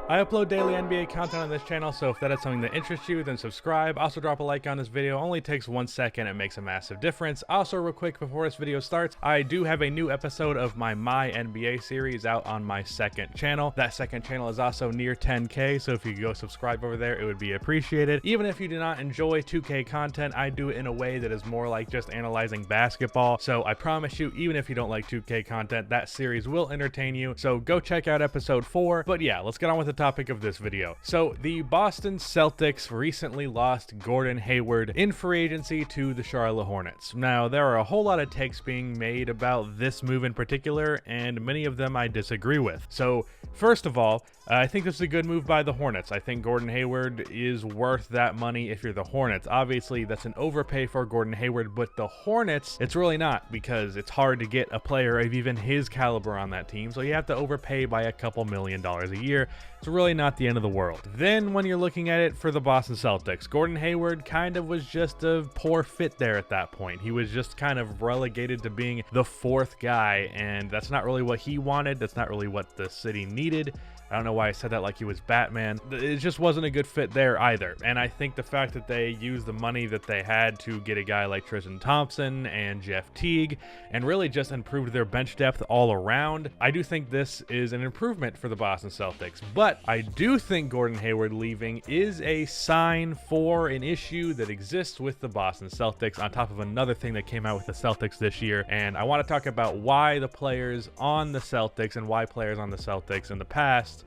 I upload daily NBA content on this channel, so if that is something that interests you, then subscribe. Also drop a like on this video, only takes 1 second, it makes a massive difference. Also real quick before this video starts, I do have a new episode of my NBA series out on my second channel. That second channel is also near 10K, so if you could go subscribe over there, it would be appreciated. Even if you do not enjoy 2K content, I do it in a way that is more like just analyzing basketball. So I promise you, even if you don't like 2K content, that series will entertain you. So go check out episode 4. But yeah, let's get on with the topic of this video. So the Boston Celtics recently lost Gordon Hayward in free agency to the Charlotte Hornets. Now, there are a whole lot of takes being made about this move in particular, and many of them I disagree with. So first of all, I think this is a good move by the Hornets. I think Gordon Hayward is worth that money if you're the Hornets. Obviously, that's an overpay for Gordon Hayward, but the Hornets, it's really not, because it's hard to get a player of even his caliber on that team, so you have to overpay by a couple $1 million a year. It's really not the end of the world. Then when you're looking at it for the Boston Celtics, Gordon Hayward kind of was just a poor fit there at that point. He was just kind of relegated to being the fourth guy, and that's not really what he wanted. That's not really what the city needed. I don't know why I said that like he was Batman. It just wasn't a good fit there either. And I think the fact that they used the money that they had to get a guy like Tristan Thompson and Jeff Teague and really just improved their bench depth all around, I do think this is an improvement for the Boston Celtics. But I do think Gordon Hayward leaving is a sign for an issue that exists with the Boston Celtics, on top of another thing that came out with the Celtics this year. And I want to talk about why the players on the Celtics and why players on the Celtics in the past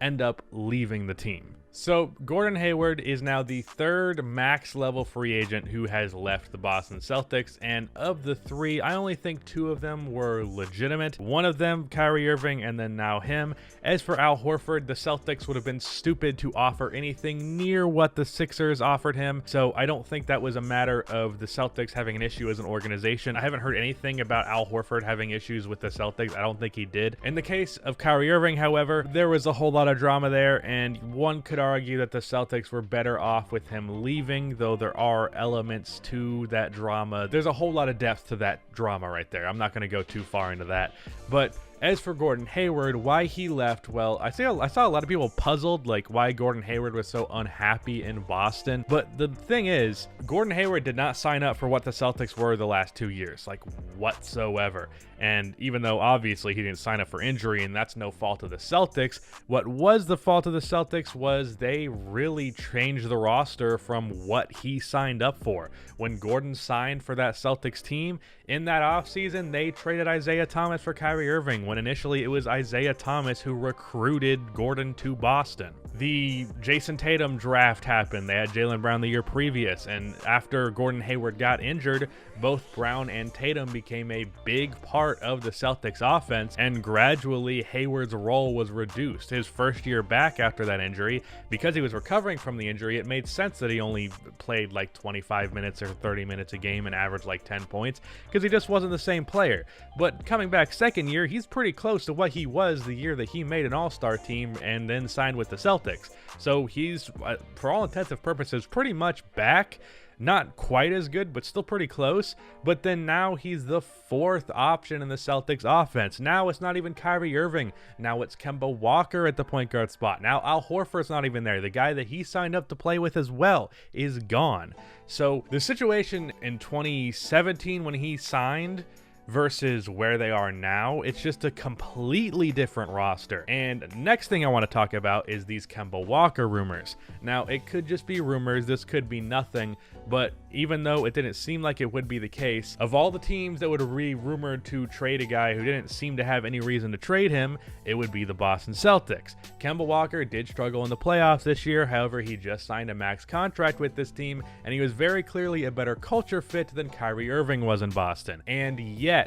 end up leaving the team. So Gordon Hayward is now the third max level free agent who has left the Boston Celtics, and of the three, I only think 2 of them were legitimate. One of them, Kyrie Irving, and then now him. As for Al Horford, the Celtics would have been stupid to offer anything near what the Sixers offered him, so I don't think that was a matter of the Celtics having an issue as an organization. I haven't heard anything about Al Horford having issues with the Celtics. I don't think he did. In the case of Kyrie Irving, however, there was a whole lot of drama there, and one could argue that the Celtics were better off with him leaving, though there are elements to that drama. There's a whole lot of depth to that drama right there. I'm not going to go too far into that. But as for Gordon Hayward, why he left, well, I saw a lot of people puzzled, like why Gordon Hayward was so unhappy in Boston. But the thing is, Gordon Hayward did not sign up for what the Celtics were the last 2 years, like whatsoever. And even though obviously he didn't sign up for injury, and that's no fault of the Celtics, what was the fault of the Celtics was they really changed the roster from what he signed up for. When Gordon signed for that Celtics team, in that offseason, they traded Isaiah Thomas for Kyrie Irving, when initially it was Isaiah Thomas who recruited Gordon to Boston. The Jason Tatum draft happened. They had Jaylen Brown the year previous, and after Gordon Hayward got injured, both Brown and Tatum became a big part of the Celtics offense, and gradually Hayward's role was reduced. His first year back after that injury, because he was recovering from the injury, it made sense that he only played like 25 minutes or 30 minutes a game and averaged like 10 points, because he just wasn't the same player. But coming back second year, he's pretty close to what he was the year that he made an all-star team and then signed with the Celtics. So he's, for all intents and purposes, pretty much back. Not quite as good, but still pretty close. But then now he's the fourth option in the Celtics offense. Now it's not even Kyrie Irving. Now it's Kemba Walker at the point guard spot. Now Al Horford's not even there. The guy that he signed up to play with as well is gone. So the situation in 2017 when he signed versus where they are now, it's just a completely different roster. And next thing I want to talk about is these Kemba Walker rumors. Now, it could just be rumors, this could be nothing, but even though it didn't seem like it would be the case, of all the teams that would be rumored to trade a guy who didn't seem to have any reason to trade him, it would be the Boston Celtics. Kemba Walker did struggle in the playoffs this year, however, he just signed a max contract with this team, and he was very clearly a better culture fit than Kyrie Irving was in Boston. And yet,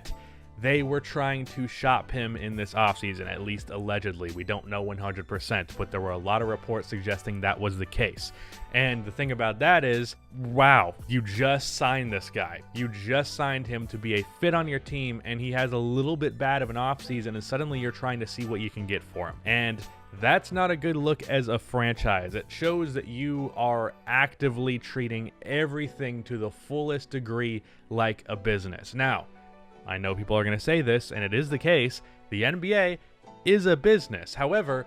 they were trying to shop him in this offseason, at least allegedly. We don't know 100%, but there were a lot of reports suggesting that was the case. And the thing about that is, wow, you just signed this guy. You just signed him to be a fit on your team, and he has a little bit bad of an offseason, and suddenly you're trying to see what you can get for him. And that's not a good look as a franchise. It shows that you are actively treating everything to the fullest degree like a business. Now, I know people are going to say this, and it is the case. The NBA is a business. However,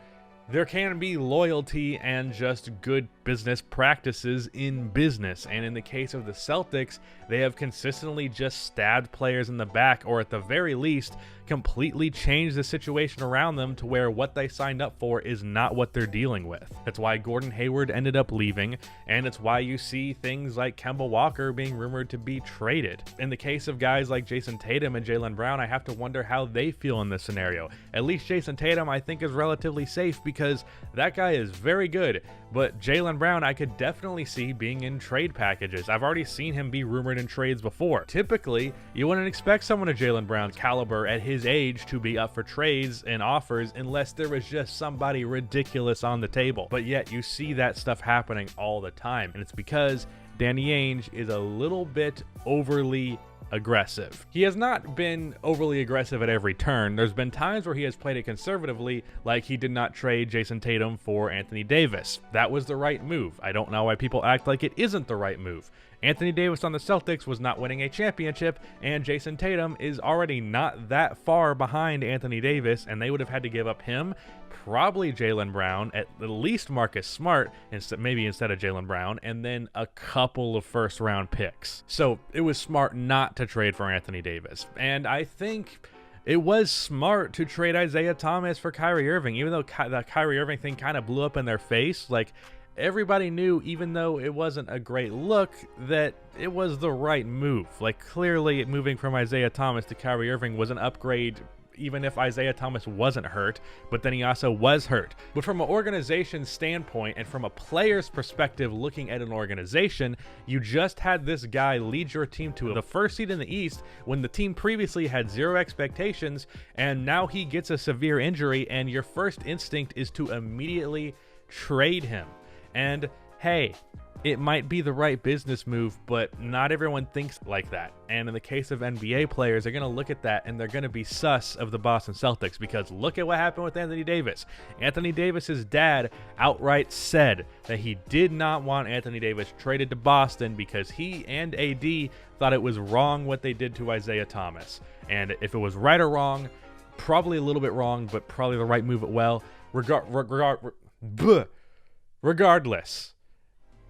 there can be loyalty and just good business practices in business. And in the case of the Celtics, they have consistently just stabbed players in the back, or at the very least, completely changed the situation around them to where what they signed up for is not what they're dealing with. That's why Gordon Hayward ended up leaving, and it's why you see things like Kemba Walker being rumored to be traded. In the case of guys like Jason Tatum and Jaylen Brown, I have to wonder how they feel in this scenario. At least Jason Tatum, I think, is relatively safe because that guy is very good, but Jaylen Brown, I could definitely see being in trade packages. I've already seen him be rumored in trades before. Typically, you wouldn't expect someone of Jaylen Brown's caliber at his age to be up for trades and offers unless there was just somebody ridiculous on the table. But yet you see that stuff happening all the time, and it's because Danny Ainge is a little bit overly aggressive. He has not been overly aggressive at every turn. There's been times where he has played it conservatively, like he did not trade Jason Tatum for Anthony Davis. That was the right move. I don't know why people act like it isn't the right move. Anthony Davis on the Celtics was not winning a championship, and Jason Tatum is already not that far behind Anthony Davis, and they would have had to give up him, probably Jaylen Brown, at the least Marcus Smart, maybe instead of Jaylen Brown, and then a couple of first-round picks. So it was smart not to trade for Anthony Davis, and I think it was smart to trade Isaiah Thomas for Kyrie Irving, even though the Kyrie Irving thing kind of blew up in their face. Like, everybody knew, even though it wasn't a great look, that it was the right move. Like, clearly moving from Isaiah Thomas to Kyrie Irving was an upgrade, even if Isaiah Thomas wasn't hurt, but then he also was hurt. But from an organization standpoint and from a player's perspective looking at an organization, you just had this guy lead your team to the first seed in the East when the team previously had zero expectations, and now he gets a severe injury, and your first instinct is to immediately trade him. And hey, it might be the right business move, but not everyone thinks like that. And in the case of NBA players, they're going to look at that and they're going to be sus of the Boston Celtics, because look at what happened with Anthony Davis. Anthony Davis's dad outright said that he did not want Anthony Davis traded to Boston because he and AD thought it was wrong what they did to Isaiah Thomas. And if it was right or wrong, probably a little bit wrong, but probably the right move as well. Regardless,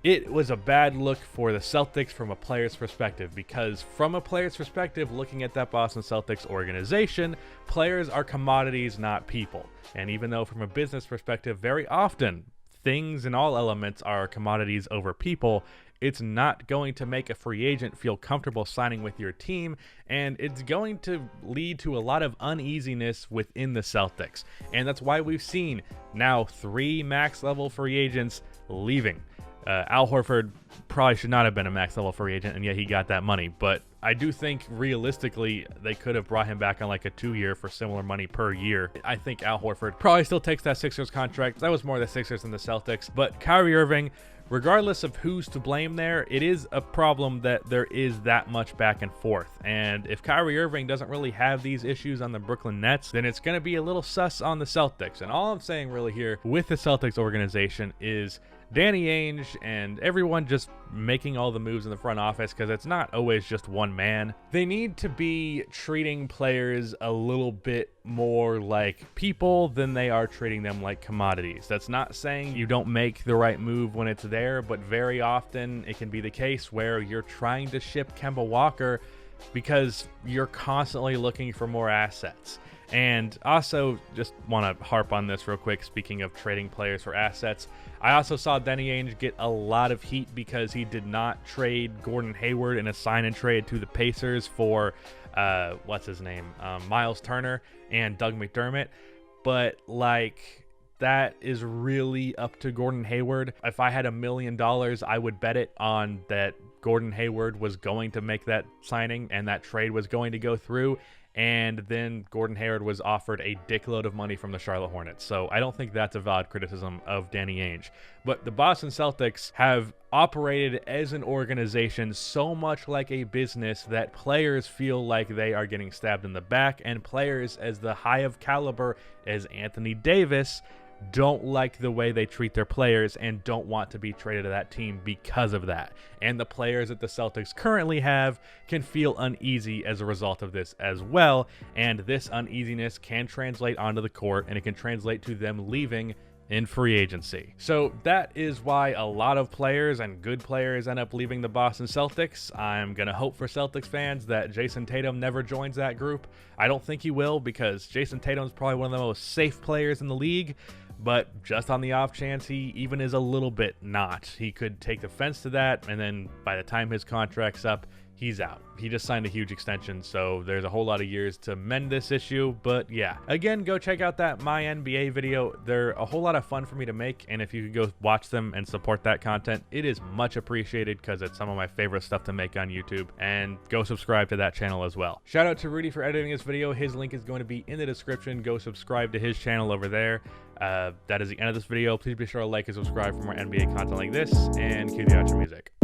it was a bad look for the Celtics from a player's perspective, because from a player's perspective, looking at that Boston Celtics organization, players are commodities, not people. And even though from a business perspective, very often things in all elements are commodities over people, it's not going to make a free agent feel comfortable signing with your team, and it's going to lead to a lot of uneasiness within the Celtics. And that's why we've seen now 3 max level free agents leaving. Al Horford probably should not have been a max level free agent, and yet he got that money. But I do think realistically they could have brought him back on like a 2-year for similar money per year. I think Al Horford probably still takes that Sixers contract. That was more the Sixers than the Celtics. But Kyrie Irving, regardless of who's to blame there, it is a problem that there is that much back and forth. And if Kyrie Irving doesn't really have these issues on the Brooklyn Nets, then it's going to be a little sus on the Celtics. And all I'm saying really here with the Celtics organization is Danny Ainge and everyone just making all the moves in the front office, because it's not always just one man. They need to be treating players a little bit more like people than they are treating them like commodities. That's not saying you don't make the right move when it's there, but very often it can be the case where you're trying to ship Kemba Walker because you're constantly looking for more assets. And also, just want to harp on this real quick, speaking of trading players for assets, I also saw Danny Ainge get a lot of heat because he did not trade Gordon Hayward in a sign and trade to the Pacers for, what's his name, Miles Turner and Doug McDermott. But, like, that is really up to Gordon Hayward. If I had $1 million, I would bet it on that Gordon Hayward was going to make that signing and that trade was going to go through. And then Gordon Hayward was offered a dickload of money from the Charlotte Hornets. So I don't think that's a valid criticism of Danny Ainge. But the Boston Celtics have operated as an organization so much like a business that players feel like they are getting stabbed in the back, and players as the high of caliber as Anthony Davis don't like the way they treat their players and don't want to be traded to that team because of that. And the players that the Celtics currently have can feel uneasy as a result of this as well. And this uneasiness can translate onto the court, and it can translate to them leaving in free agency. So that is why a lot of players and good players end up leaving the Boston Celtics. I'm going to hope for Celtics fans that Jason Tatum never joins that group. I don't think he will, because Jason Tatum's probably one of the most safe players in the league. But just on the off chance he even is a little bit not, he could take offense to that, and then by the time his contract's up, he's out. He just signed a huge extension, so there's a whole lot of years to mend this issue. But yeah, again, go check out that My NBA video. They're a whole lot of fun for me to make, and if you could go watch them and support that content, it is much appreciated, because it's some of my favorite stuff to make on YouTube. And go subscribe to that channel as well. Shout out to Rudy for editing this video. His link is going to be in the description. Go subscribe to his channel over there. That is the end of this video. Please be sure to like and subscribe for more NBA content like this, and cue the outro music.